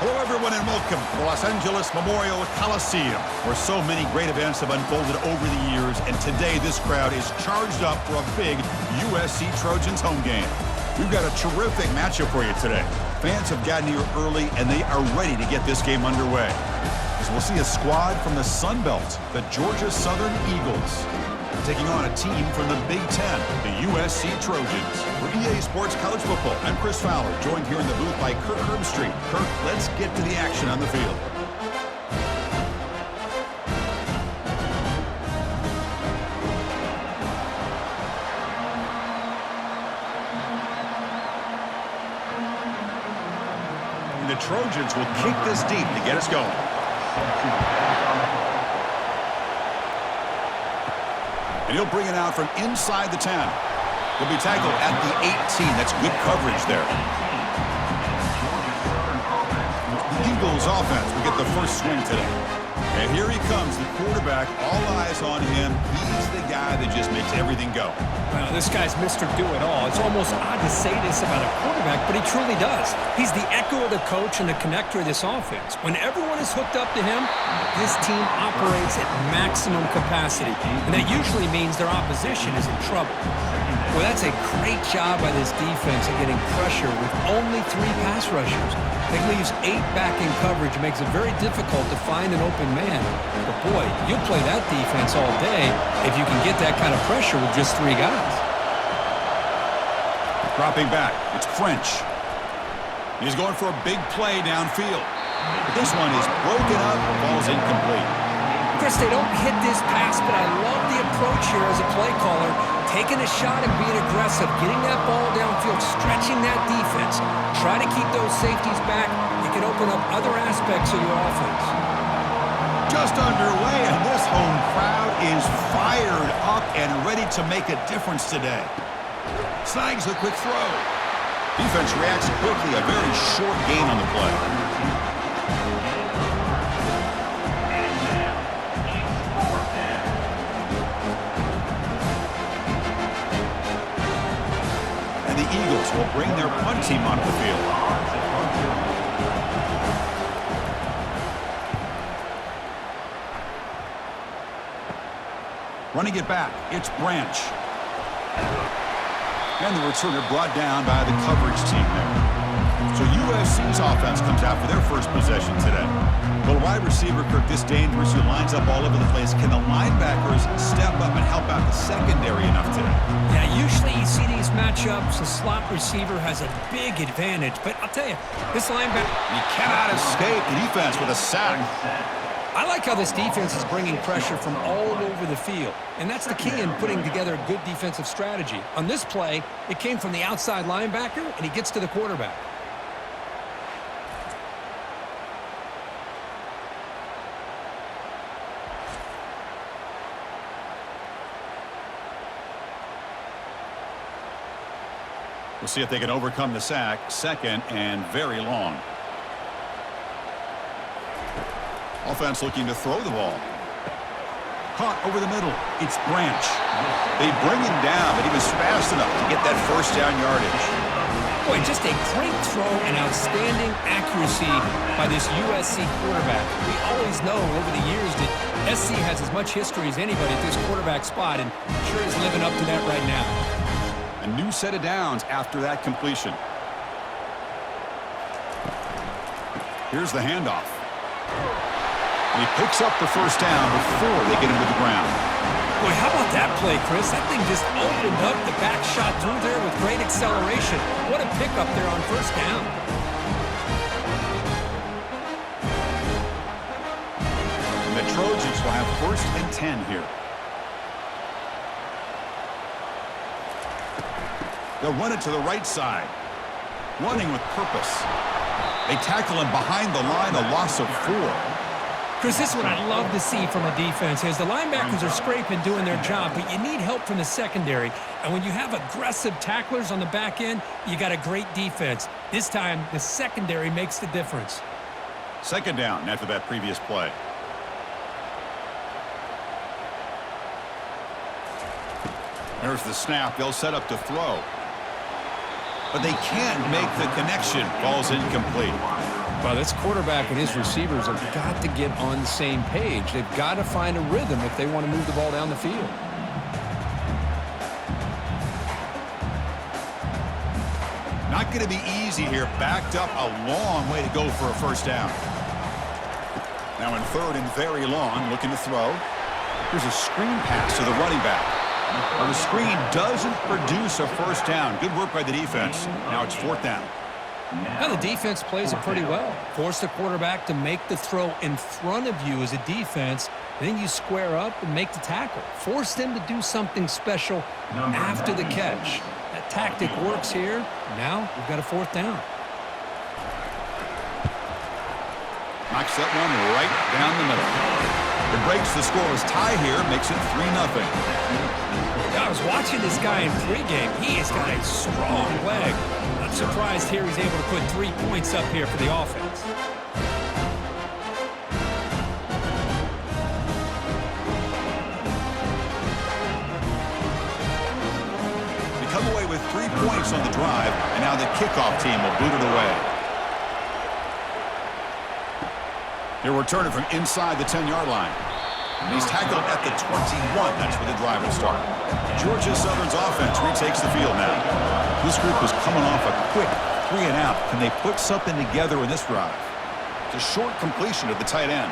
Hello, everyone, and welcome to the Los Angeles Memorial Coliseum, where so many great events have unfolded over the years, and today this crowd is charged up for a big USC Trojans home game. We've got a terrific matchup for you today. Fans have gotten here early, and they are ready to get this game underway. As we'll see a squad from the Sun Belt, the Georgia Southern Eagles, taking on a team from the Big Ten, the USC Trojans. For EA Sports College Football, I'm Chris Fowler, joined here in the booth by Kirk Herbstreit. Kirk, let's get to the action on the field. And the Trojans will kick this deep to get us going. And he'll bring it out from inside the 10. He'll be tackled at the 18. That's good coverage there. The Eagles offense will get the first swing today. And here he comes, the quarterback. All eyes on him. He's the guy that just makes everything go. Wow, this guy's Mr. Do-It-All. It's almost odd to say this about a quarterback, but he truly does. He's the echo of the coach and the connector of this offense. When everyone is hooked up to him, this team operates at maximum capacity, and that usually means their opposition is in trouble. Well, that's a great job by this defense of getting pressure with only 3 pass rushers. It leaves 8 back in coverage, makes it very difficult to find an open man. But boy, you'll play that defense all day if you can get that kind of pressure with just 3 guys. Dropping back, it's French. He's going for a big play downfield. But this one is broken up, falls incomplete. Chris, they don't hit this pass, but I love the approach here as a play caller. Taking a shot and being aggressive, getting that ball downfield, stretching that defense. Try to keep those safeties back. You can open up other aspects of your offense. Just underway, and this home crowd is fired up and ready to make a difference today. Snags a quick throw. Defense reacts quickly, a very short gain on the play. And the Eagles will bring their punt team onto the field. Running it back, it's Branch. And the returner brought down by the coverage team there. So USC's offense comes out for their first possession today. Well, wide receiver, Kirk, this dangerous, who lines up all over the place. Can the linebackers step up and help out the secondary enough today? Yeah, usually you see these matchups, the slot receiver has a big advantage. But I'll tell you, this linebacker... He cannot escape the defense with a sack. I like how this defense is bringing pressure from all over the field. And that's the key in putting together a good defensive strategy. On this play, it came from the outside linebacker, and he gets to the quarterback. We'll see if they can overcome the sack. Second and very long. Offense looking to throw the ball. Caught over the middle. It's Branch. They bring him down, but he was fast enough to get that first down yardage. Boy, just a great throw and outstanding accuracy by this USC quarterback. We always know over the years that SC has as much history as anybody at this quarterback spot, and sure is living up to that right now. A new set of downs after that completion. Here's the handoff. And he picks up the first down before they get him to the ground. Boy, how about that play, Chris? That thing just opened up. The back shot through there with great acceleration. What a pickup there on first down. And the Trojans will have first and 10 here. They'll run it to the right side. Running with purpose. They tackle him behind the line, a loss of 4. Chris, this is what I love to see from a defense is the linebackers are scraping, doing their job, but you need help from the secondary. And when you have aggressive tacklers on the back end, you got a great defense. This time, the secondary makes the difference. Second down after that previous play. There's the snap. They'll set up to throw. But they can't make the connection. Ball's incomplete. Well, this quarterback and his receivers have got to get on the same page. They've got to find a rhythm if they want to move the ball down the field. Not going to be easy here. Backed up a long way to go for a first down. Now in third and very long, looking to throw. Here's a screen pass to the running back. Well, the screen doesn't produce a first down. Good work by the defense. Now it's fourth down. Now the defense plays it pretty well. Force the quarterback to make the throw in front of you as a defense. Then you square up and make the tackle. Force them to do something special after the catch. That tactic works here. Now we've got a fourth down. Knocks that one right down the middle. It breaks the scoreless tie here, makes it 3-0. I was watching this guy in pregame. He has got a strong leg. Not surprised here he's able to put 3 points up here for the offense. They come away with 3 points on the drive, and now the kickoff team will boot it away. He'll return it from inside the 10-yard line. And he's tackled at the 21. That's where the drive will start. Georgia Southern's offense retakes the field now. This group is coming off a quick 3-and-out. Can they put something together in this drive? It's a short completion to the tight end.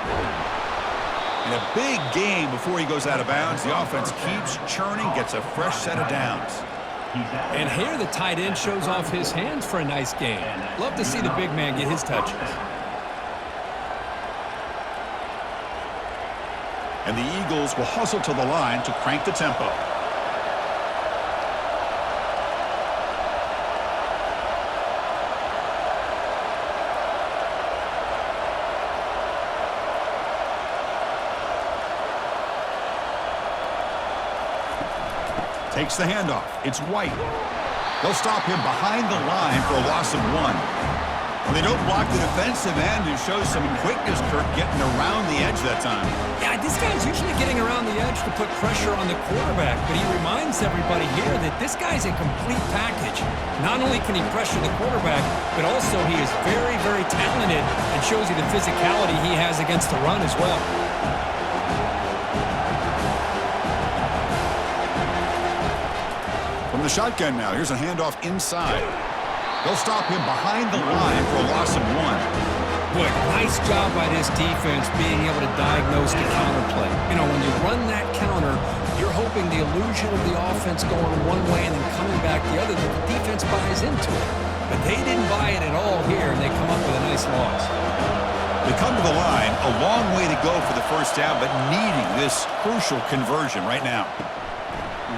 And a big game before he goes out of bounds. The offense keeps churning, gets a fresh set of downs. And here the tight end shows off his hands for a nice game. Love to see the big man get his touches. And the Eagles will hustle to the line to crank the tempo. Takes the handoff. It's White. They'll stop him behind the line for a loss of 1. Well, they don't block the defensive end, who shows some quickness, Kirk, getting around the edge that time. Yeah, this guy's usually getting around the edge to put pressure on the quarterback, but he reminds everybody here that this guy's a complete package. Not only can he pressure the quarterback, but also he is very, very talented and shows you the physicality he has against the run as well. From the shotgun now, here's a handoff inside. They'll stop him behind the line for a loss of 1. Boy, nice job by this defense being able to diagnose the counter play. You know, when you run that counter, you're hoping the illusion of the offense going one way and then coming back the other, that the defense buys into it. But they didn't buy it at all here, and they come up with a nice loss. They come to the line, a long way to go for the first down, but needing this crucial conversion right now.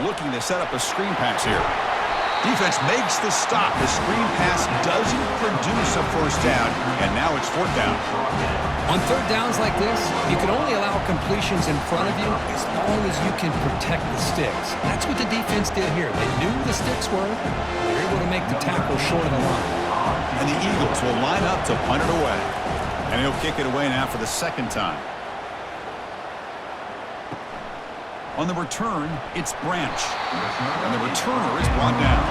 Looking to set up a screen pass here. Defense makes the stop. The screen pass doesn't produce a first down, and now it's fourth down. On third downs like this, you can only allow completions in front of you as long as you can protect the sticks. That's what the defense did here. They knew the sticks were. They were able to make the tackle short of the line. And the Eagles will line up to punt it away. And he'll kick it away now for the second time. On the return, it's Branch. And the returner is brought down.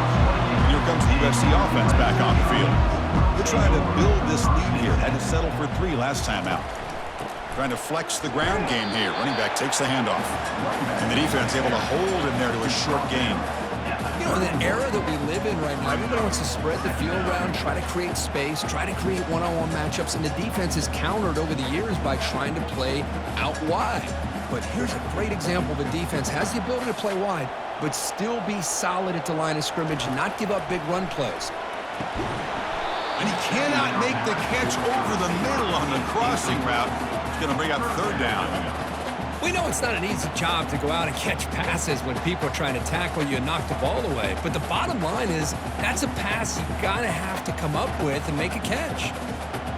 And here comes the USC offense back on the field. They're trying to build this lead here. Had to settle for 3 last time out. Trying to flex the ground game here. Running back takes the handoff. And the defense able to hold him there to a short gain. You know, in the era that we live in right now, everybody wants to spread the field around, try to create space, try to create one-on-one matchups, and the defense has countered over the years by trying to play out wide. But here's a great example. The defense has the ability to play wide, but still be solid at the line of scrimmage and not give up big run plays. And he cannot make the catch over the middle on the crossing route. It's going to bring up third down. We know it's not an easy job to go out and catch passes when people are trying to tackle you and knock the ball away. But the bottom line is that's a pass you got to have to come up with and make a catch.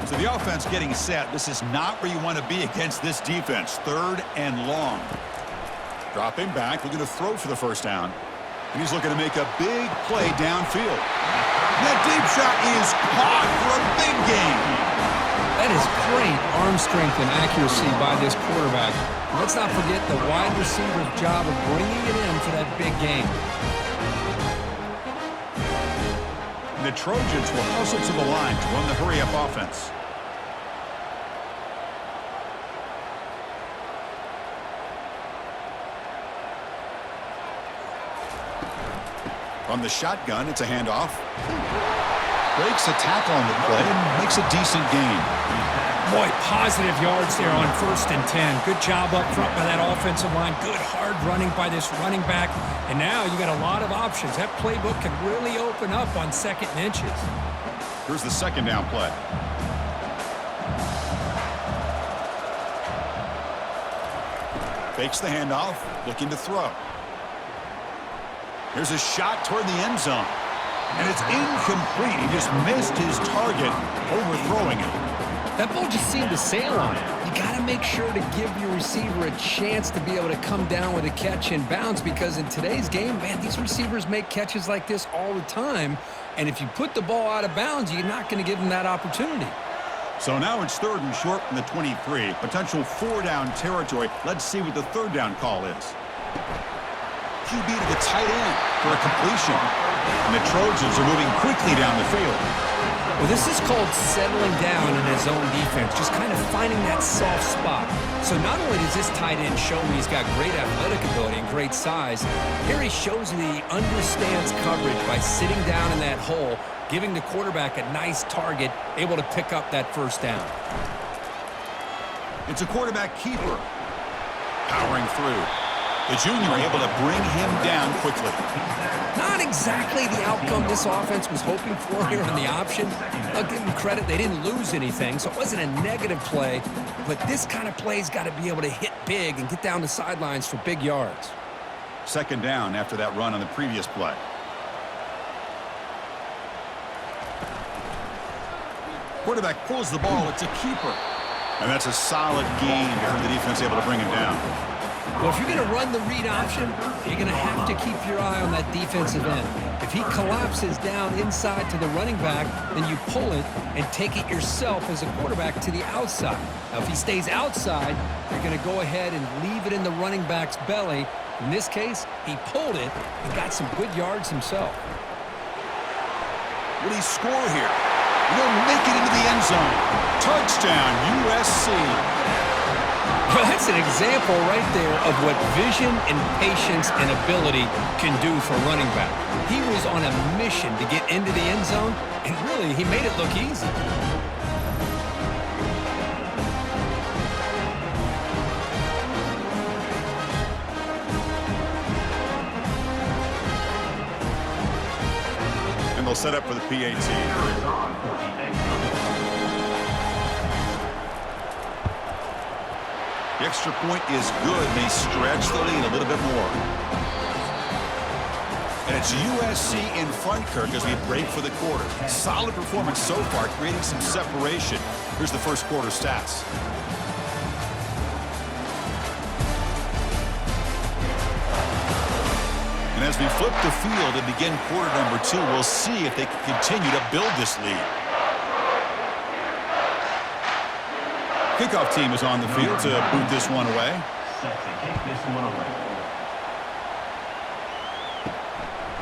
So the offense getting set. This is not where you want to be against this defense. Third and long. Dropping back, looking to throw for the first down. And he's looking to make a big play downfield. That deep shot is caught for a big gain. That is great arm strength and accuracy by this quarterback. Let's not forget the wide receiver's job of bringing it in for that big gain. The Trojans will hustle to the line to run the hurry-up offense. From the shotgun, it's a handoff. Breaks a tackle on the play and makes a decent gain. Boy, positive yards there on 1st and 10. Good job up front by that offensive line. Good hard running by this running back. And now you got a lot of options. That playbook can really open up on 2nd and inches. Here's the 2nd down play. Fakes the handoff, looking to throw. Here's a shot toward the end zone. And it's incomplete. He just missed his target, overthrowing it. That ball just seemed to sail on it. You got to make sure to give your receiver a chance to be able to come down with a catch in bounds, because in today's game, man, these receivers make catches like this all the time. And if you put the ball out of bounds, you're not going to give them that opportunity. So now it's 3rd and short from the 23. Potential 4-down territory. Let's see what the 3rd down call is. QB to the tight end for a completion. And the Trojans are moving quickly down the field. Well, this is called settling down in his own defense, just kind of finding that soft spot. So not only does this tight end show me he's got great athletic ability and great size, here he shows me he understands coverage by sitting down in that hole, giving the quarterback a nice target, able to pick up that 1st down. It's a quarterback keeper. Powering through. The junior able to bring him down quickly. Not exactly the outcome this offense was hoping for here on the option. I'll give them credit. They didn't lose anything, so it wasn't a negative play. But this kind of play's got to be able to hit big and get down the sidelines for big yards. 2nd down after that run on the previous play. Quarterback pulls the ball. It's a keeper. And that's a solid gain before the defense able to bring him down. Well, if you're going to run the read option, you're going to have to keep your eye on that defensive end. If he collapses down inside to the running back, then you pull it and take it yourself as a quarterback to the outside. Now, if he stays outside, you're going to go ahead and leave it in the running back's belly. In this case, he pulled it and got some good yards himself. Will he score here? He'll make it into the end zone. Touchdown, USC. Well, that's an example right there of what vision and patience and ability can do for running back. He was on a mission to get into the end zone, and really, he made it look easy. And they'll set up for the PAT. The extra point is good. They stretch the lead a little bit more. And it's USC in front, Kirk, as we break for the quarter. Solid performance so far, creating some separation. Here's the 1st quarter stats. And as we flip the field and begin quarter number 2, we'll see if they can continue to build this lead. Kickoff team is on the field to boot this one away.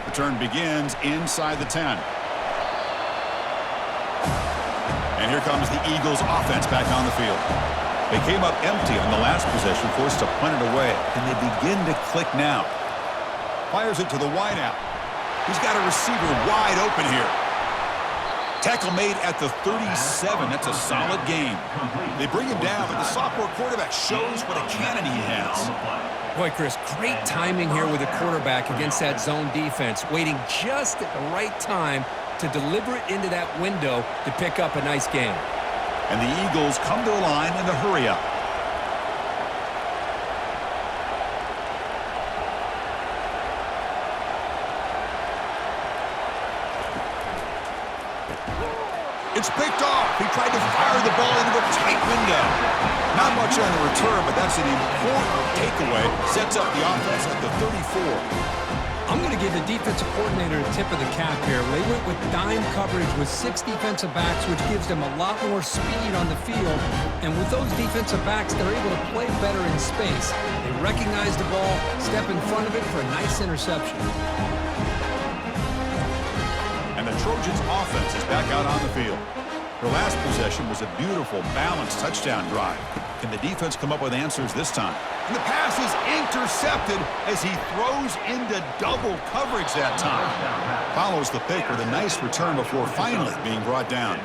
Return begins inside the 10. And here comes the Eagles offense back on the field. They came up empty on the last possession, forced to punt it away. And they begin to click now. Fires it to the wideout. He's got a receiver wide open here. Tackle made at the 37. That's a solid gain. They bring him down, but the sophomore quarterback shows what a cannon he has. Boy, Chris, great timing here with the quarterback against that zone defense, waiting just at the right time to deliver it into that window to pick up a nice gain. And the Eagles come to the line in the hurry-up. It's picked off. He tried to fire the ball into a tight window. Not much on the return, but that's an important takeaway. Sets up the offense at the 34. I'm going to give the defensive coordinator a tip of the cap here. They went with dime coverage with 6 defensive backs, which gives them a lot more speed on the field. And with those defensive backs, they're able to play better in space. They recognize the ball, step in front of it for a nice interception. And the Trojans' offense is back out on the field. Their last possession was a beautiful, balanced touchdown drive. Can the defense come up with answers this time? And the pass is intercepted as he throws into double coverage that time. Follows the pick with a nice return before finally being brought down.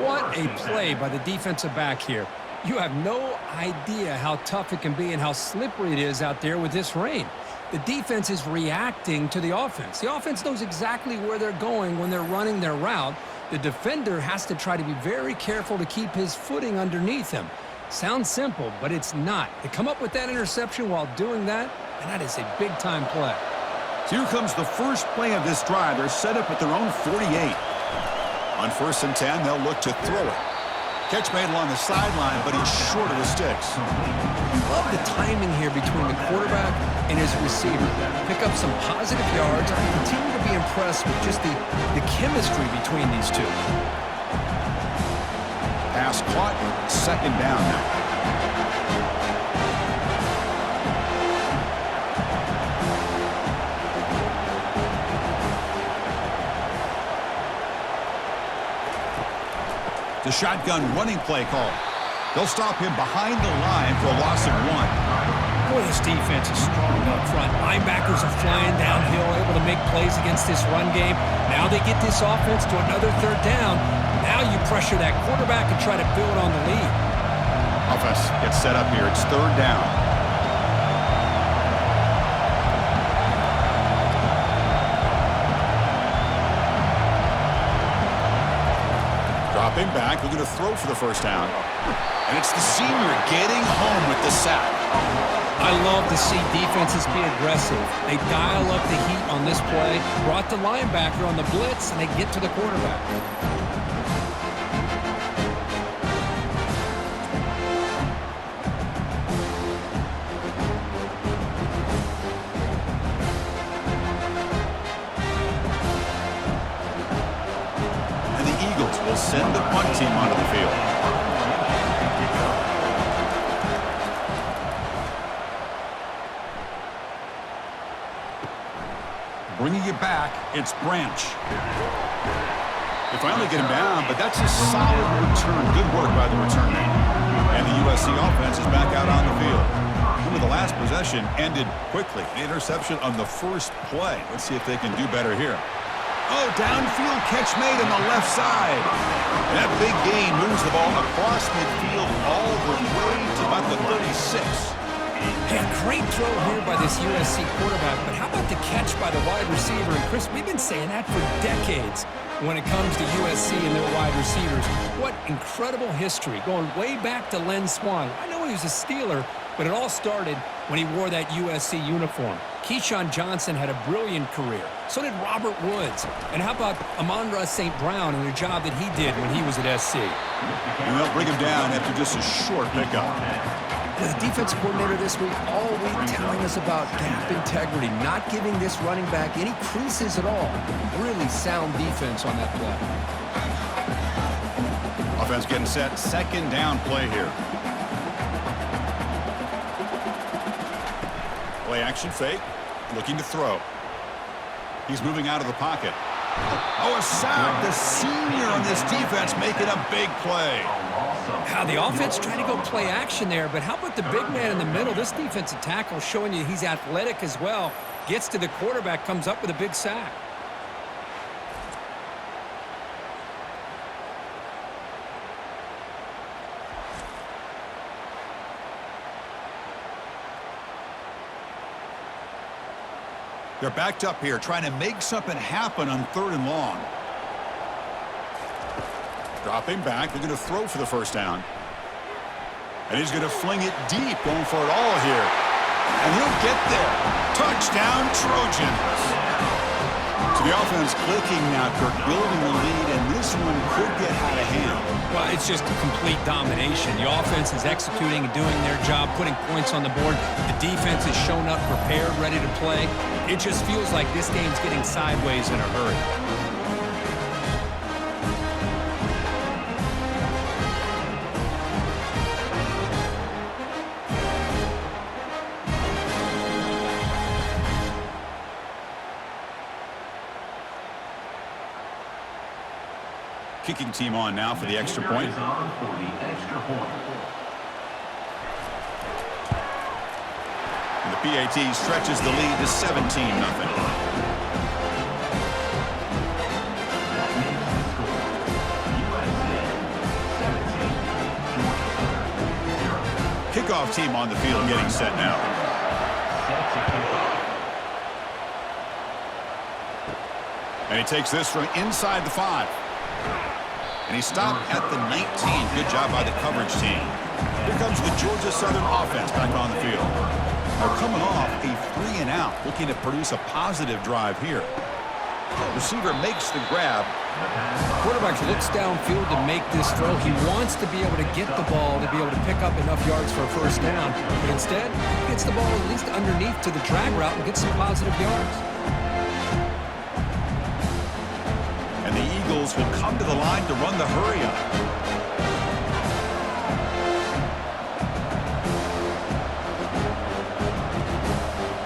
What a play by the defensive back here. You have no idea how tough it can be and how slippery it is out there with this rain. The defense is reacting to the offense. The offense knows exactly where they're going when they're running their route. The defender has to try to be very careful to keep his footing underneath him. Sounds simple, but it's not. To come up with that interception while doing that, and that is a big-time play. So here comes the first play of this drive. They're set up at their own 48. On 1st and 10, they'll look to throw it. Catch made along the sideline, but he's short of the sticks. Love the timing here between the quarterback and his receiver. Pick up some positive yards. I continue to be impressed with just the chemistry between these two. Pass caught, 2nd down now. The shotgun running play call. They'll stop him behind the line for a loss of 1. Boy, this defense is strong up front. Linebackers are flying downhill, able to make plays against this run game. Now they get this offense to another 3rd down. Now you pressure that quarterback and try to build on the lead. Offense gets set up here. It's 3rd down. Dropping back, looking to throw for the 1st down. And it's the senior getting home with the sack. I love to see defenses be aggressive. They dial up the heat on this play, brought the linebacker on the blitz, and they get to the quarterback. And the Eagles will send the punt team onto the field. Bringing it back, it's Branch. They finally get him down, but that's a solid return. Good work by the return man. And the USC offense is back out on the field. The last possession ended quickly. An interception on the first play. Let's see if they can do better here. Oh, downfield catch made on the left side. And that big gain moves the ball across midfield all the way to about the 36. Hey, a great throw here by this USC quarterback, but how about the catch by the wide receiver? And Chris, we've been saying that for decades when it comes to USC and their wide receivers. What incredible history, going way back to Len Swan. I know he was a Steeler, but it all started when he wore that USC uniform. Keyshawn Johnson had a brilliant career. So did Robert Woods. And how about Amon-Ra St. Brown and the job that he did when he was at SC? And they'll bring him down after just a short pickup. The defense coordinator this week all week telling us about gap integrity, not giving this running back any creases at all. Really sound defense on that play. Offense getting set. 2nd down play here. Play action fake. Looking to throw. He's moving out of the pocket. Oh, a sack. The senior on this defense making a big play. How the offense trying to go play action there, but how about the big man in the middle? This defensive tackle showing you he's athletic as well. Gets to the quarterback, comes up with a big sack. They're backed up here, trying to make something happen on 3rd and long. Dropping back, they're going to throw for the 1st down. And he's going to fling it deep, going for it all here. And he'll get there. Touchdown, Trojans. So the offense clicking now, Kirk, building the lead, and this one could get out of hand. Well, it's just a complete domination. The offense is executing and doing their job, putting points on the board. The defense has shown up prepared, ready to play. It just feels like this game's getting sideways in a hurry. Kicking team on now for the extra point. And the PAT stretches the lead to 17-0. Kickoff team on the field getting set now. And he takes this from inside the 5. And he stopped at the 19. Good job by the coverage team. Here comes the Georgia Southern offense back on the field. They're coming off a 3-and-out, looking to produce a positive drive here. Receiver makes the grab. Quarterback looks downfield to make this throw. He wants to be able to get the ball to be able to pick up enough yards for a first down. But instead, he gets the ball at least underneath to the drag route and gets some positive yards. And the Eagles will come to the line to run the hurry-up.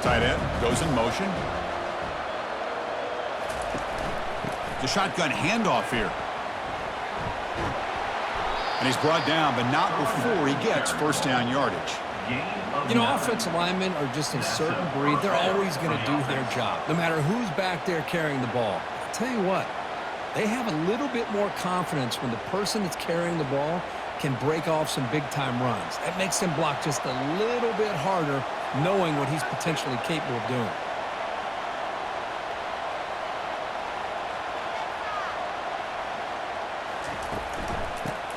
Tight end goes in motion. The shotgun handoff here. And he's brought down, but not before he gets first down yardage. You know, offensive linemen are just a certain breed. They're always going to do their job, no matter who's back there carrying the ball. I'll tell you what, they have a little bit more confidence when the person that's carrying the ball can break off some big-time runs. That makes them block just a little bit harder, knowing what he's potentially capable of doing.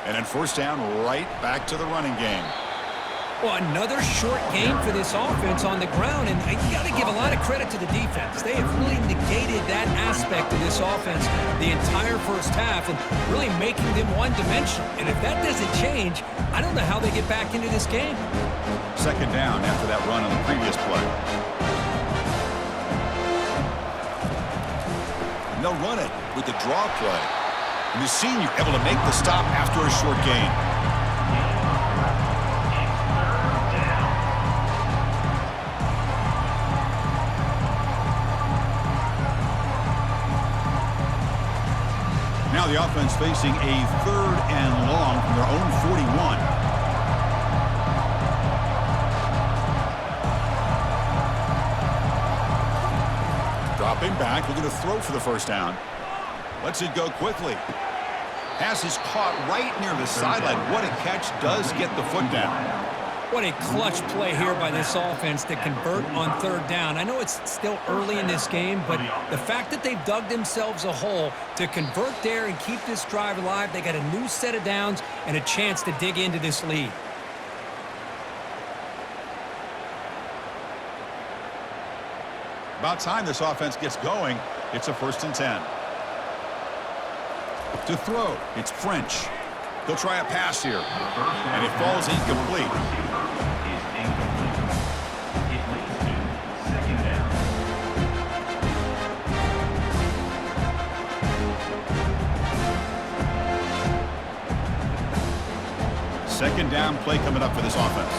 And then first down, right back to the running game. Well, another short game for this offense on the ground, and you got to give a lot of credit to the defense. They have really negated that aspect of this offense the entire first half and really making them one-dimensional. And if that doesn't change, I don't know how they get back into this game. Second down after that run on the previous play. And they'll run it with the draw play. And the senior able to make the stop after a short gain. Now the offense facing a 3rd and long from their own 41. Dropping back, looking to throw for the first down. Lets it go quickly. Pass is caught right near the sideline. What a catch. Does get the foot down. What a clutch play here by this offense to convert on 3rd down. I know it's still early in this game, but the fact that they've dug themselves a hole to convert there and keep this drive alive, they got a new set of downs and a chance to dig into this lead. About time this offense gets going. It's a 1st and 10. To throw, it's French. He'll try a pass here, and it falls incomplete. Second down play coming up for this offense.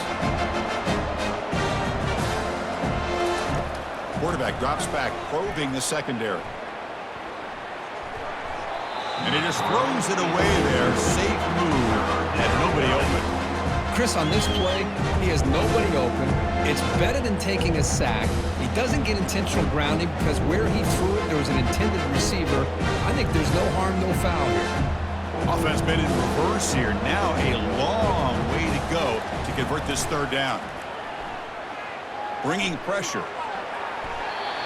Quarterback drops back, probing the secondary. And he just throws it away there. Safe move. Had nobody open. Chris, on this play, he has nobody open. It's better than taking a sack. He doesn't get intentional grounding because where he threw it, there was an intended receiver. I think there's no harm, no foul here. Offense been in reverse here. Now a long way to go to convert this 3rd down. Bringing pressure.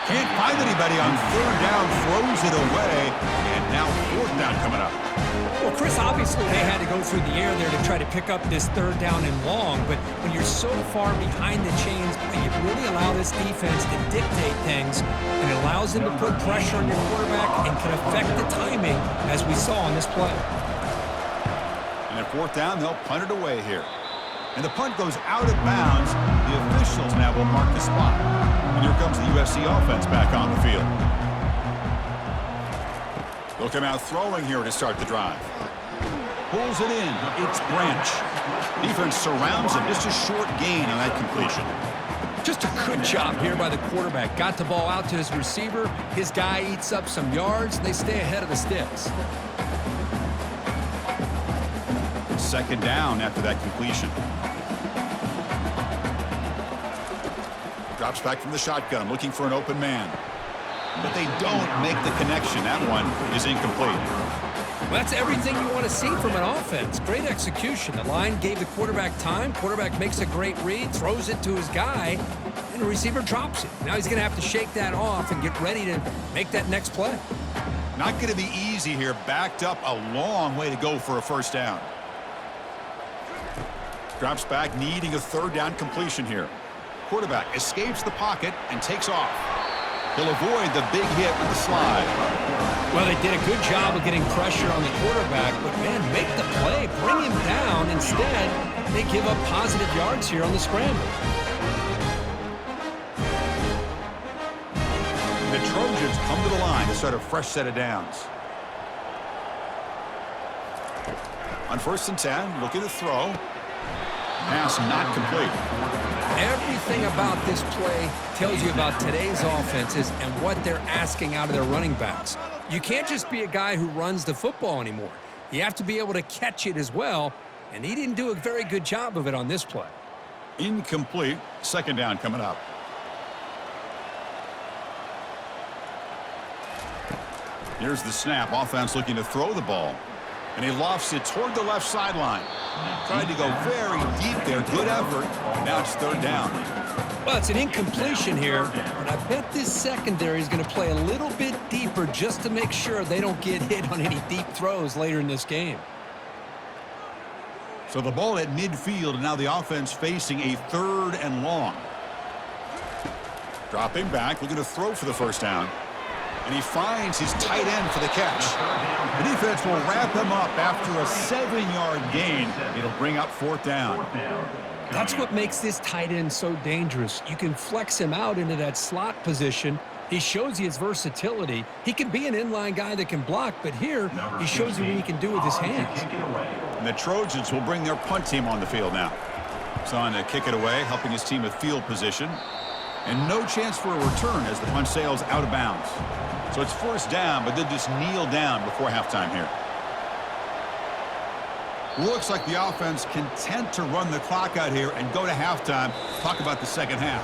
Can't find anybody on 3rd down, throws it away, and now 4th down coming up. Well, Chris, obviously they had to go through the air there to try to pick up this 3rd down and long, but when you're so far behind the chains, you really allow this defense to dictate things, and it allows them to put pressure on your quarterback and can affect the timing, as we saw on this play. And at 4th down, they'll punt it away here. And the punt goes out of bounds. The officials now will mark the spot. And here comes the USC offense back on the field. They'll come out throwing here to start the drive. Pulls it in. It's Branch. Defense surrounds him. Just a short gain on that completion. Just a good job here by the quarterback. Got the ball out to his receiver. His guy eats up some yards. And they stay ahead of the sticks. Second down after that completion. Drops back from the shotgun, looking for an open man. But they don't make the connection. That one is incomplete. Well, that's everything you want to see from an offense. Great execution. The line gave the quarterback time. Quarterback makes a great read, throws it to his guy, and the receiver drops it. Now he's going to have to shake that off and get ready to make that next play. Not going to be easy here. Backed up a long way to go for a first down. Drops back, needing a third down completion here. Quarterback escapes the pocket and takes off. He'll avoid the big hit with the slide. Well, they did a good job of getting pressure on the quarterback, but, man, make the play. Bring him down. Instead, they give up positive yards here on the scramble. The Trojans come to the line to start a fresh set of downs. On 1st and 10, looking to throw. Pass not complete. Everything about this play tells you about today's offenses and what they're asking out of their running backs. You can't just be a guy who runs the football anymore. You have to be able to catch it as well, and he didn't do a very good job of it on this play. Incomplete. 2nd down coming up. Here's the snap. Offense looking to throw the ball. And he lofts it toward the left sideline. Tried to go very deep there. Good effort. Now it's 3rd down. Well, it's an incompletion here, but I bet this secondary is going to play a little bit deeper just to make sure they don't get hit on any deep throws later in this game. So the ball at midfield, and now the offense facing a 3rd and long. Dropping back, looking to throw for the first down. And he finds his tight end for the catch. The defense will wrap him up after a 7-yard gain. It'll bring up 4th down. That's what makes this tight end so dangerous. You can flex him out into that slot position. He shows you his versatility. He can be an inline guy that can block, but here he shows you what he can do with his hands. And the Trojans will bring their punt team on the field now. It's on to kick it away, helping his team with field position. And no chance for a return as the punt sails out of bounds. So it's 1st down, but they'll just kneel down before halftime here. Looks like the offense content to run the clock out here and go to halftime. Talk about the second half.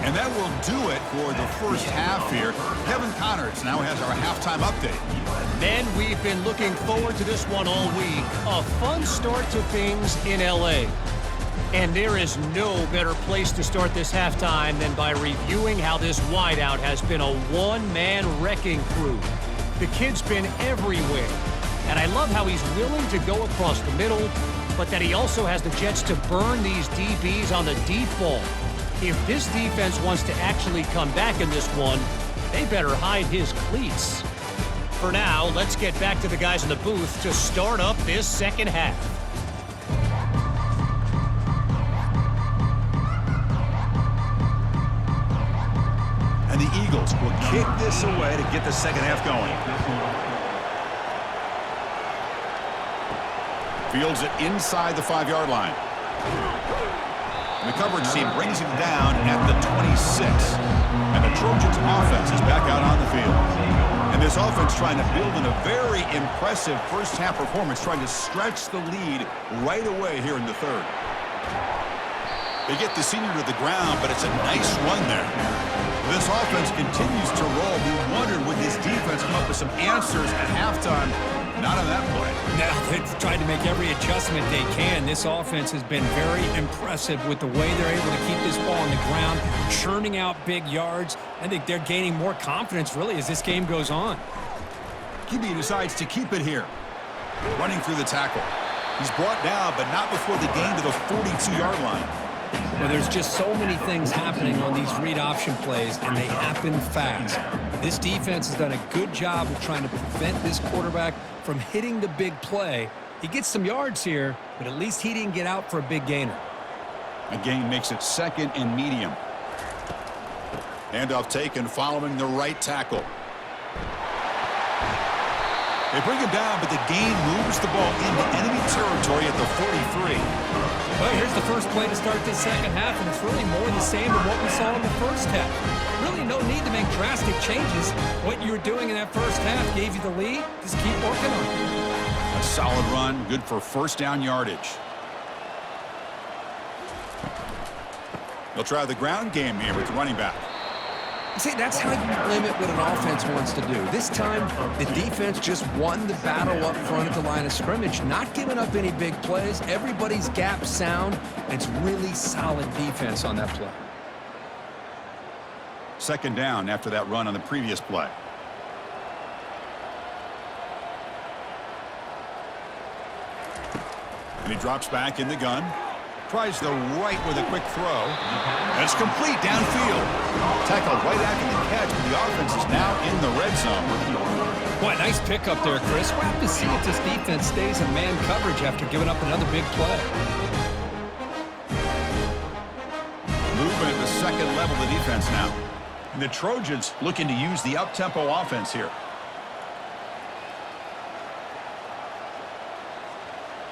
And that will do it for the first half here. Kevin Connors now has our halftime update. Men, we've been looking forward to this one all week. A fun start to things in L.A. And there is no better place to start this halftime than by reviewing how this wideout has been a one-man wrecking crew. The kid's been everywhere. And I love how he's willing to go across the middle, but that he also has the jets to burn these DBs on the deep ball. If this defense wants to actually come back in this one, they better hide his cleats. For now, let's get back to the guys in the booth to start up this second half. And the Eagles will kick this away to get the second half going. Fields it inside the 5-yard line. And the coverage team brings him down at the 26. And the Trojans offense is back out on the field. And this offense trying to build in a very impressive first half performance, trying to stretch the lead right away here in the 3rd. They get the senior to the ground, but it's a nice run there. This offense continues to roll. We wondered, would this defense come up with some answers at halftime? Not on that play. Now they've tried to make every adjustment they can. This offense has been very impressive with the way they're able to keep this ball on the ground, churning out big yards. I think they're gaining more confidence, really, as this game goes on. QB decides to keep it here. Running through the tackle. He's brought down, but not before the gain to the 42-yard line. Well, there's just so many things happening on these read option plays, and they happen fast. This defense has done a good job of trying to prevent this quarterback from hitting the big play. He gets some yards here, but at least he didn't get out for a big gainer. A gain makes it 2nd and medium. Handoff taken following the right tackle. They bring him down, but the gain moves the ball into enemy territory at the 43. Well, here's the first play to start this second half, and it's really more the same than what we saw in the first half. Really no need to make drastic changes. What you were doing in that first half gave you the lead. Just keep working on it. A solid run, good for first down yardage. They'll try the ground game here with the running back. See, that's how you limit what an offense wants to do. This time, the defense just won the battle up front at the line of scrimmage, not giving up any big plays. Everybody's gap sound, and it's really solid defense on that play. Second down after that run on the previous play. And he drops back in the gun. Tries the right with a quick throw. And it's complete downfield. Tackled right after the catch, but the offense is now in the red zone. Boy, nice pickup there, Chris. We'll have to see if this defense stays in man coverage after giving up another big play. Movement at the second level of the defense now. And the Trojans looking to use the up-tempo offense here.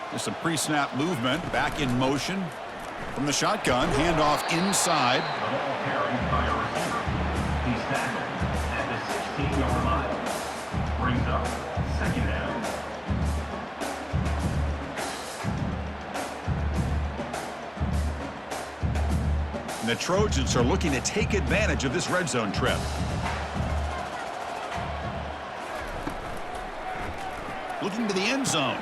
There's some pre-snap movement, back in motion from the shotgun, handoff inside. He's tackled at the 16-yard line. Brings up second down. And the Trojans are looking to take advantage of this red zone trip. Looking to the end zone.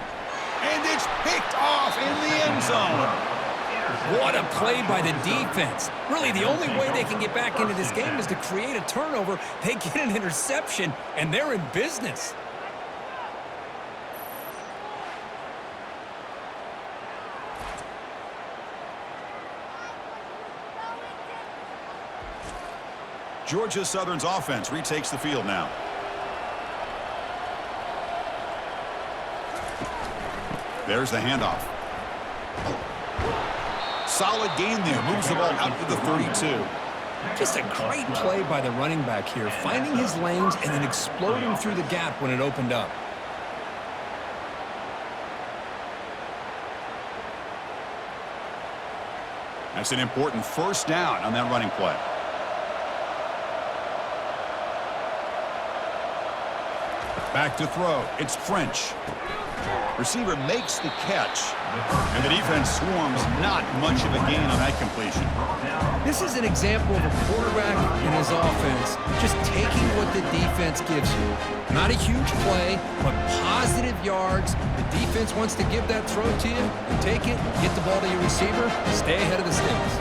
And it's picked off in the end zone. What a play by the defense. Really, the only way they can get back into this game is to create a turnover. They get an interception, and they're in business. Georgia Southern's offense retakes the field now. There's the handoff. Solid gain there. Moves the ball out to the 32. Just a great play by the running back here, finding his lanes and then exploding through the gap when it opened up. That's an important first down on that running play. Back to throw. It's French. Receiver makes the catch, and the defense swarms. Not much of a gain on that completion. This is an example of a quarterback in his offense just taking what the defense gives you. Not a huge play, but positive yards. The defense wants to give that throw to you. You take it, get the ball to your receiver, stay ahead of the sticks.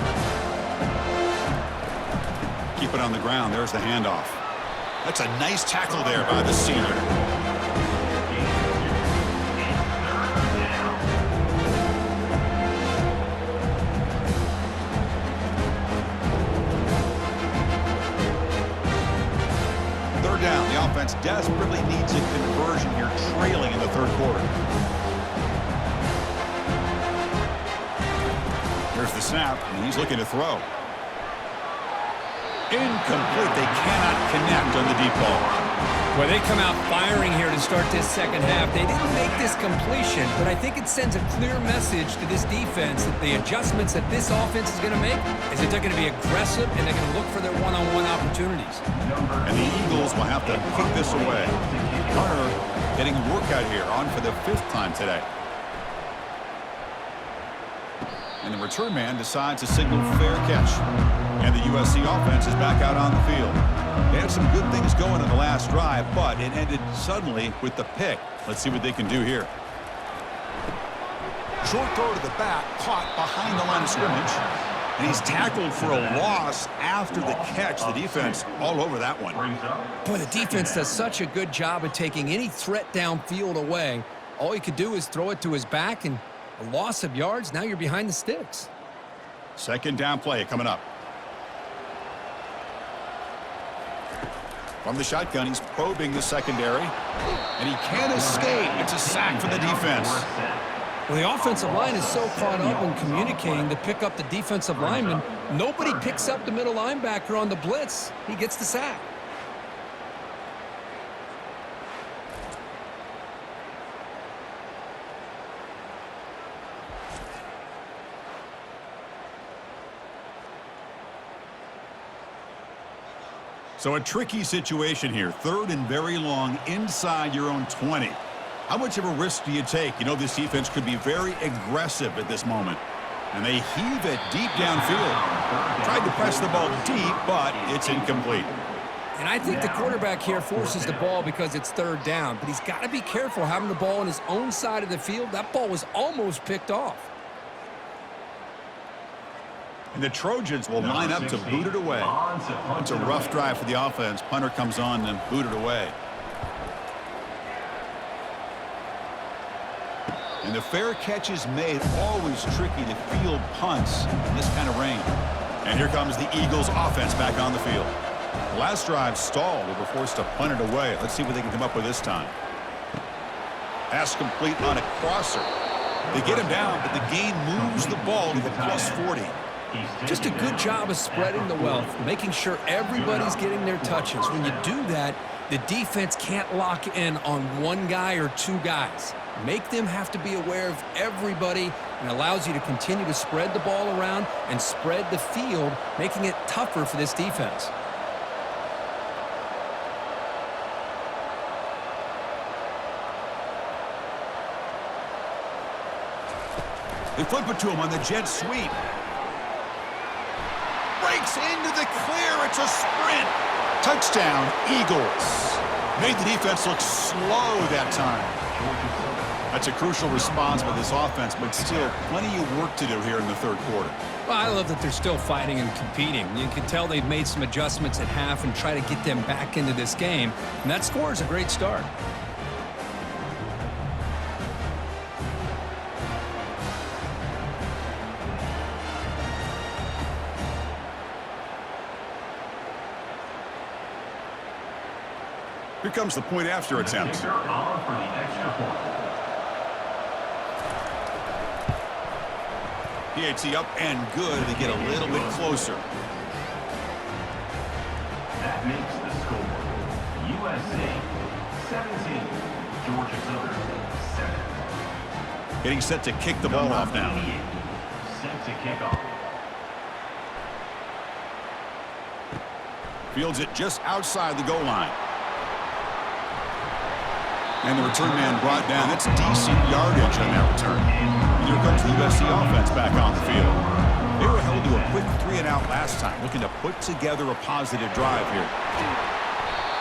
Keep it on the ground. There's the handoff. That's a nice tackle there by the senior. Down. The offense desperately needs a conversion here, trailing in the third quarter. Here's the snap, and he's looking to throw. Incomplete. They cannot connect on the deep ball. Well, they come out firing here to start this second half. They didn't make this completion, but I think it sends a clear message to this defense that the adjustments that this offense is going to make is that they're going to be aggressive and they're going to look for their one-on-one opportunities. And the Eagles will have to kick this away. Hunter getting a workout here, on for the 5th time today. And the return man decides to signal fair catch. And the USC offense is back out on the field. They had some good things going in the last drive, but it ended suddenly with the pick. Let's see what they can do here. Short throw to the back, caught behind the line of scrimmage. And he's tackled for a loss after the catch. The defense all over that one. Boy, the defense does such a good job of taking any threat downfield away. All he could do is throw it to his back, and a loss of yards, now you're behind the sticks. Second down play coming up. From the shotgun, he's probing the secondary. And he can't escape. It's a sack for the defense. Well, the offensive line is so caught up in communicating to pick up the defensive lineman. Nobody picks up the middle linebacker on the blitz. He gets the sack. So a tricky situation here. Third and very long inside your own 20. How much of a risk do you take? You know this defense could be very aggressive at this moment. And they heave it deep downfield. Tried to press the ball deep, but it's incomplete. And I think the quarterback here forces the ball because it's third down. But he's got to be careful having the ball on his own side of the field. That ball was almost picked off. And the Trojans will line up to boot it away. It's a rough drive for the offense. Punter comes on and boot it away. And the fair catch is made. Always tricky to field punts in this kind of rain. And here comes the Eagles offense back on the field. The last drive stalled. They were forced to punt it away. Let's see what they can come up with this time. Pass complete on a crosser. They get him down, but the gain moves the ball to the plus 40. Just a good job of spreading the wealth, making sure everybody's getting their touches. When you do that, the defense can't lock in on one guy or two guys. Make them have to be aware of everybody, and allows you to continue to spread the ball around and spread the field, making it tougher for this defense. They flip it to him on the jet sweep. Breaks into the clear. It's a sprint. Touchdown, Eagles. Made the defense look slow that time. That's a crucial response by this offense, but still plenty of work to do here in the third quarter. Well, I love that they're still fighting and competing. You can tell they've made some adjustments at half and try to get them back into this game. And that score is a great start. Here comes the point after attempt. Kicker on for the extra point. PAT up and good. They get a little bit closer. That makes the score USC 17, Georgia Southern 7. Getting set to kick the ball off now. Set to kick off. Fields it just outside the goal line. And the return man brought down. That's decent yardage on that return. And here comes the USC offense back on the field. They were held to a quick 3-and-out last time, looking to put together a positive drive here.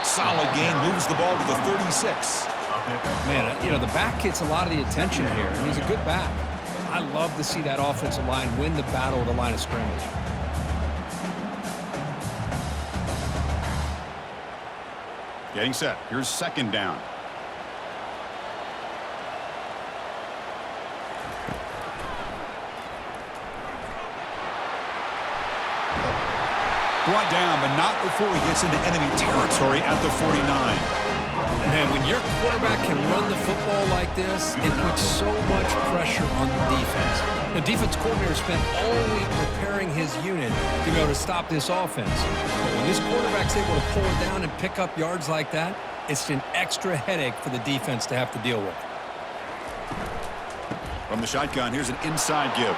Solid gain, moves the ball to the 36. Man, the back gets a lot of the attention here, and he's a good back. I love to see that offensive line win the battle of the line of scrimmage. Getting set. Here's second down. Brought down, but not before he gets into enemy territory at the 49. Man, when your quarterback can run the football like this, it puts so much pressure on the defense. The defense coordinator spent all week preparing his unit to be able to stop this offense. But when this quarterback's able to pull it down and pick up yards like that, it's an extra headache for the defense to have to deal with. From the shotgun, here's an inside give.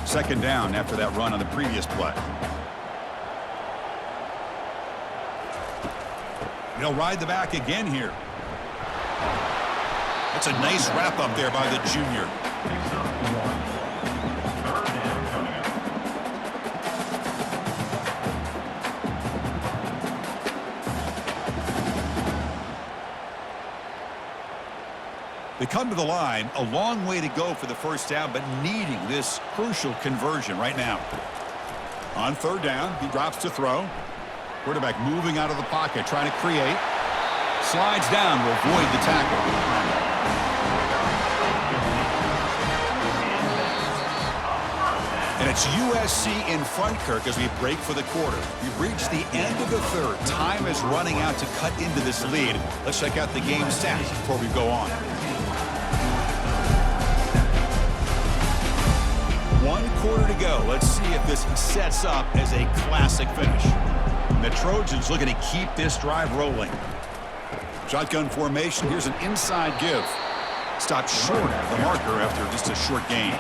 Second down after that run on the previous play. They'll ride the back again here. That's a nice wrap up there by the junior. They come to the line, a long way to go for the first down, but needing this crucial conversion right now. On third down, he drops to throw. Quarterback moving out of the pocket, trying to create. Slides down to avoid the tackle. And it's USC in front, Kirk, as we break for the quarter. We've reached the end of the third. Time is running out to cut into this lead. Let's check out the game stats before we go on. 1 quarter to go. Let's see if this sets up as a classic finish. And the Trojans looking to keep this drive rolling. Shotgun formation. Here's an inside give. Stopped short of the marker after just a short gain.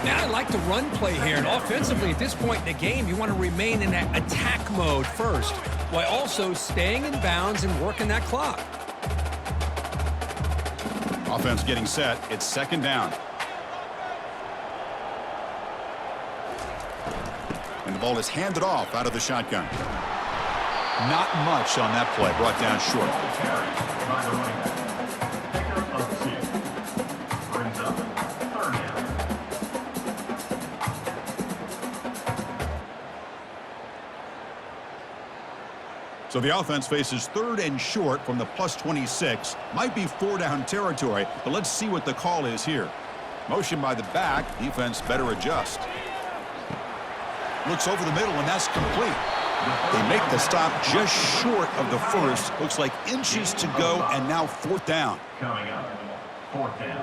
Now I like the run play here, and offensively at this point in the game, you want to remain in that attack mode first, while also staying in bounds and working that clock. Offense getting set. It's second down. And the ball is handed off out of the shotgun. Not much on that play. Brought down short. So the offense faces third and short from the plus 26. Might be 4-down territory, but let's see what the call is here. Motion by the back. Defense better adjust. Looks over the middle, and that's complete. They make the stop just short of the first. Looks like inches to go, and now fourth down. Coming up, fourth down.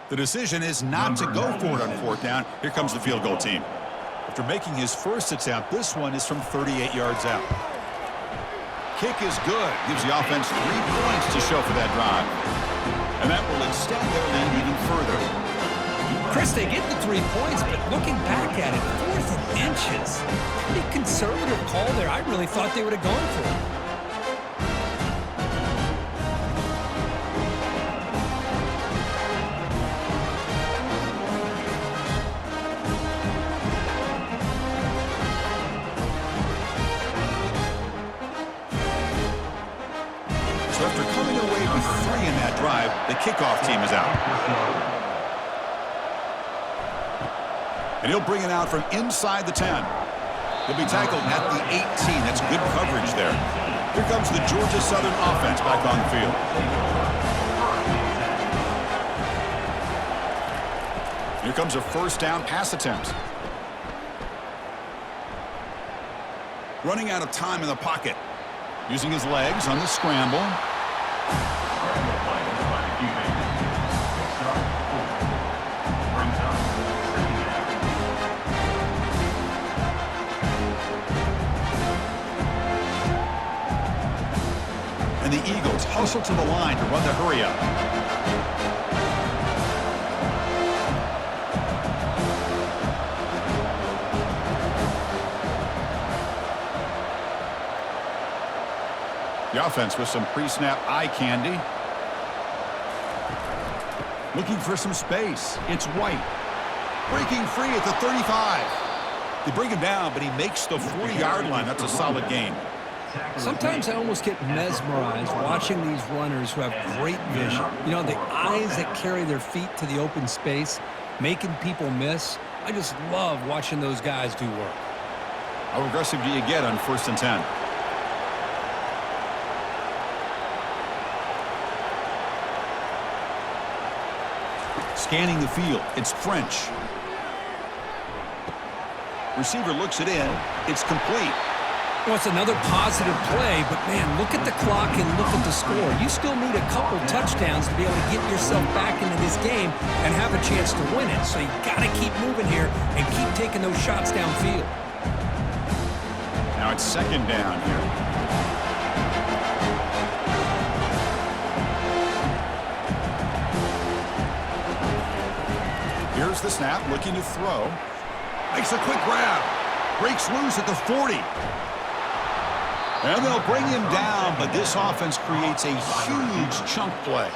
The decision is not to go for it on fourth down. Here comes the field goal team. After making his first attempt, this one is from 38 yards out. Kick is good. Gives the offense 3 points to show for that drive. And that will extend their lead even further. Chris, they get the 3 points, but looking back at it, 4th and inches. Pretty conservative call there. I really thought they would have gone for it. So after coming away with 3 in that drive, the kickoff team is out. And he'll bring it out from inside the 10. He'll be tackled at the 18. That's good coverage there. Here comes the Georgia Southern offense back on the field. Here comes a first down pass attempt. Running out of time in the pocket. Using his legs on the scramble. And the Eagles hustle to the line to run the hurry up. The offense with some pre-snap eye candy. Looking for some space. It's White. Breaking free at the 35. They bring him down, but he makes the 40-yard line. That's a solid gain. Sometimes I almost get mesmerized watching these runners who have great vision. You know, the eyes that carry their feet to the open space, making people miss. I just love watching those guys do work. How aggressive do you get on 1st and 10? Scanning the field. It's French. Receiver looks it in. It's complete. Well, it's another positive play, but man, look at the clock and look at the score. You still need a couple touchdowns to be able to get yourself back into this game and have a chance to win it. So you got to keep moving here and keep taking those shots downfield. Now it's second down here. Here's the snap, looking to throw. Makes a quick grab. Breaks loose at the 40. And they'll bring him down, but this offense creates a huge chunk play.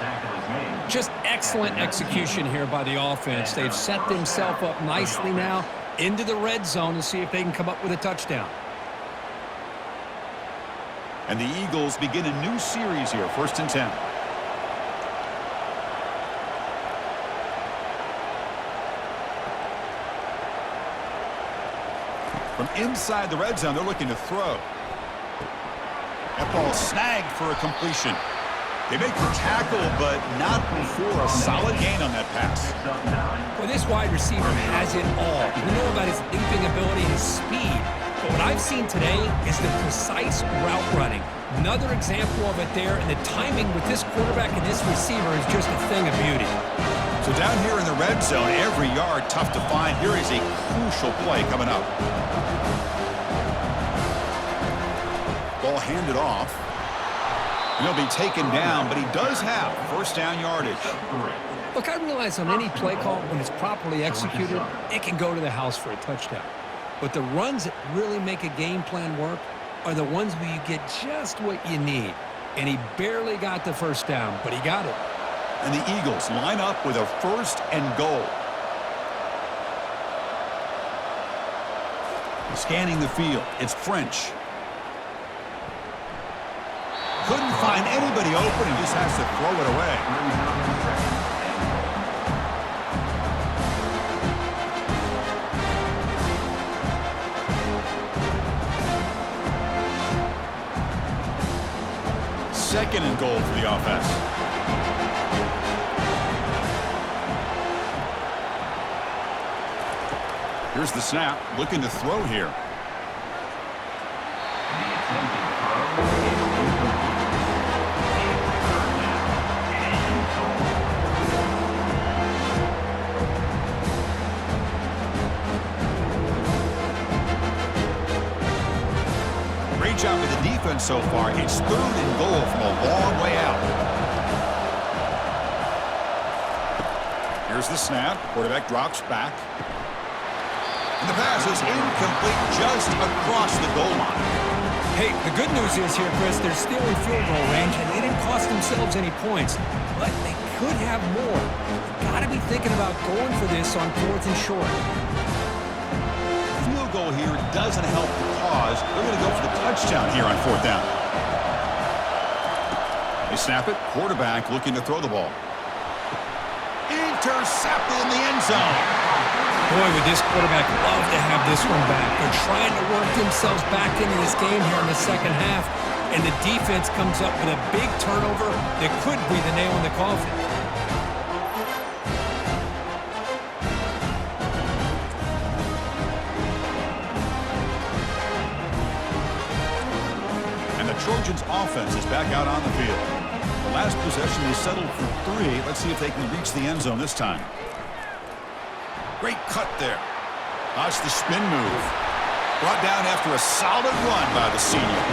Just excellent execution here by the offense. They've set themselves up nicely now into the red zone to see if they can come up with a touchdown. And the Eagles begin a new series here, 1st and 10. From inside the red zone, they're looking to throw. That ball snagged for a completion. They make the tackle, but not before a solid gain on that pass. Well, this wide receiver has it all. We know about his leaping ability and his speed. But what I've seen today is the precise route running. Another example of it there, and the timing with this quarterback and this receiver is just a thing of beauty. So down here in the red zone, every yard tough to find. Here is a crucial play coming up. Ball handed off. And he'll be taken down, but he does have first down yardage. Look, I realize on any play call, when it's properly executed, it can go to the house for a touchdown. But the runs that really make a game plan work are the ones where you get just what you need. And he barely got the first down, but he got it. And the Eagles line up with a first and goal. Scanning the field, it's French. Couldn't find anybody open, he just has to throw it away. Second and goal for the offense. Here's the snap, looking to throw here. Great job with the defense so far. It's third and goal from a long way out. Here's the snap. Quarterback drops back. And the pass is incomplete just across the goal line. Hey, the good news is here, Chris, they're still in field goal range, and they didn't cost themselves any points. But they could have more. They've got to be thinking about going for this on 4th and short. Field goal here doesn't help the cause. They're going to go for the touchdown here on 4th down. They snap it. Quarterback looking to throw the ball. Intercepted in the end zone. Boy, would this quarterback love to have this one back. They're trying to work themselves back into this game here in the second half, and the defense comes up with a big turnover that could be the nail in the coffin. And the Trojans' offense is back out on the field. The last possession, they settled for 3. Let's see if they can reach the end zone this time. Great cut there. That's the spin move. Brought down after a solid run by the senior.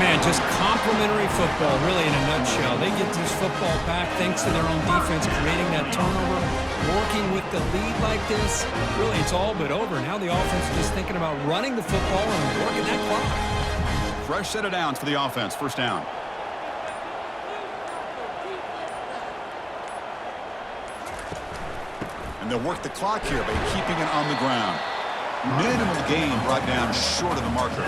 Man, just complimentary football, really, in a nutshell. They get this football back thanks to their own defense, creating that turnover, working with the lead like this. Really, it's all but over. Now the offense is just thinking about running the football and working that clock. Fresh set of downs for the offense. First down. And they'll work the clock here by keeping it on the ground. Minimal gain brought down short of the marker.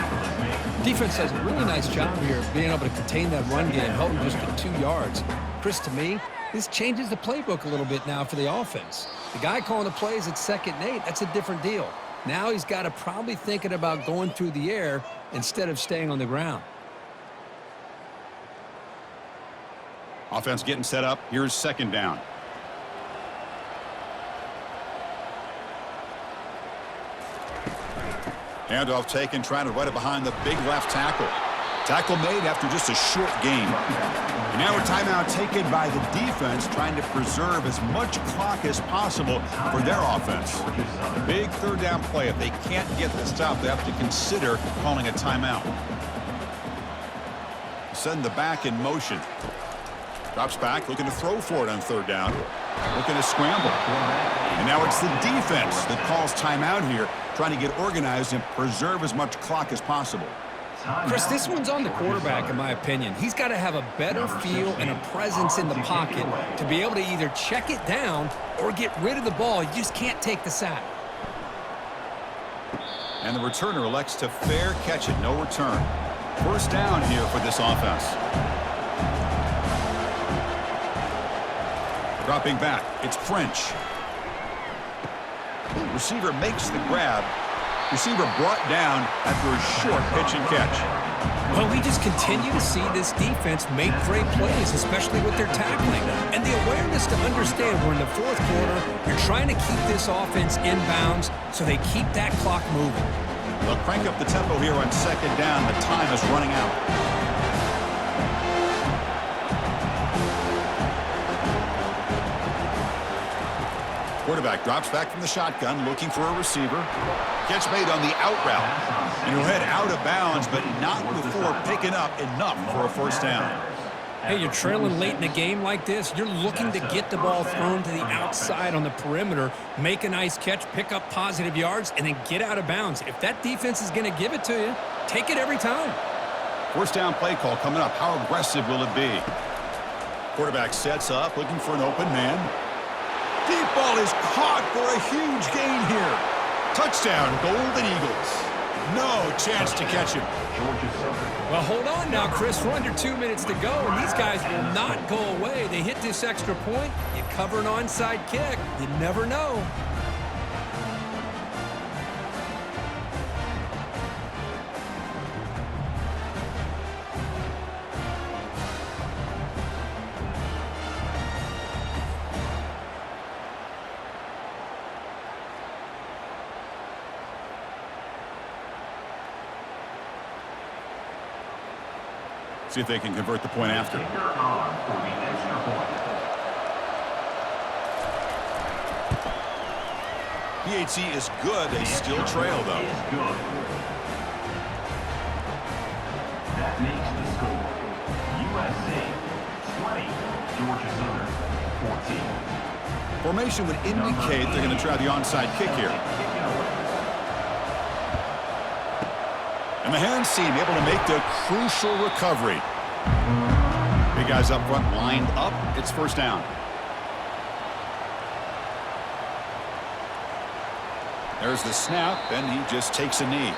Defense does a really nice job here being able to contain that run game, held them just at 2 yards. Chris, to me, this changes the playbook a little bit now for the offense. The guy calling the plays at 2nd and 8, that's a different deal. Now he's got to probably thinking about going through the air instead of staying on the ground. Offense getting set up. Here's 2nd down. Handoff taken, trying to run it behind the big left tackle. Tackle made after just a short gain. And now a timeout taken by the defense, trying to preserve as much clock as possible for their offense. Big 3rd down play. If they can't get the stop, they have to consider calling a timeout. Send the back in motion. Drops back, looking to throw for it on 3rd down. Looking to scramble. And now it's the defense that calls timeout here, trying to get organized and preserve as much clock as possible. Chris, this one's on the quarterback, in my opinion. He's got to have a better feel and a presence in the pocket to be able to either check it down or get rid of the ball. You just can't take the sack. And the returner elects to fair catch it, no return. First down here for this offense. Dropping back, it's French. Receiver makes the grab. Receiver brought down after a short pitch and catch. Well, we just continue to see this defense make great plays, especially with their tackling. And the awareness to understand we're in the 4th quarter, you're trying to keep this offense in bounds so they keep that clock moving. They'll crank up the tempo here on 2nd down. The time is running out. Quarterback drops back from the shotgun, looking for a receiver. Catch made on the out route. And he'll head out of bounds, but not before picking up enough for a first down. Hey, you're trailing late in a game like this. You're looking to get the ball thrown to the outside on the perimeter, make a nice catch, pick up positive yards, and then get out of bounds. If that defense is going to give it to you, take it every time. First down play call coming up. How aggressive will it be? Quarterback sets up, looking for an open man. Deep ball is caught for a huge gain here. Touchdown, Golden Eagles. No chance to catch him. Well, hold on now, Chris. We're under 2 minutes to go, and these guys will not go away. They hit this extra point. You cover an onside kick. You never know. See if they can convert the point after. PHC is good. They still trail, though. That makes the score USC 20, Georgia Southern 14. Formation would indicate they're going to try the onside kick here. And the hands seem able to make the crucial recovery. Big guys up front lined up. It's first down. There's the snap, and he just takes a knee.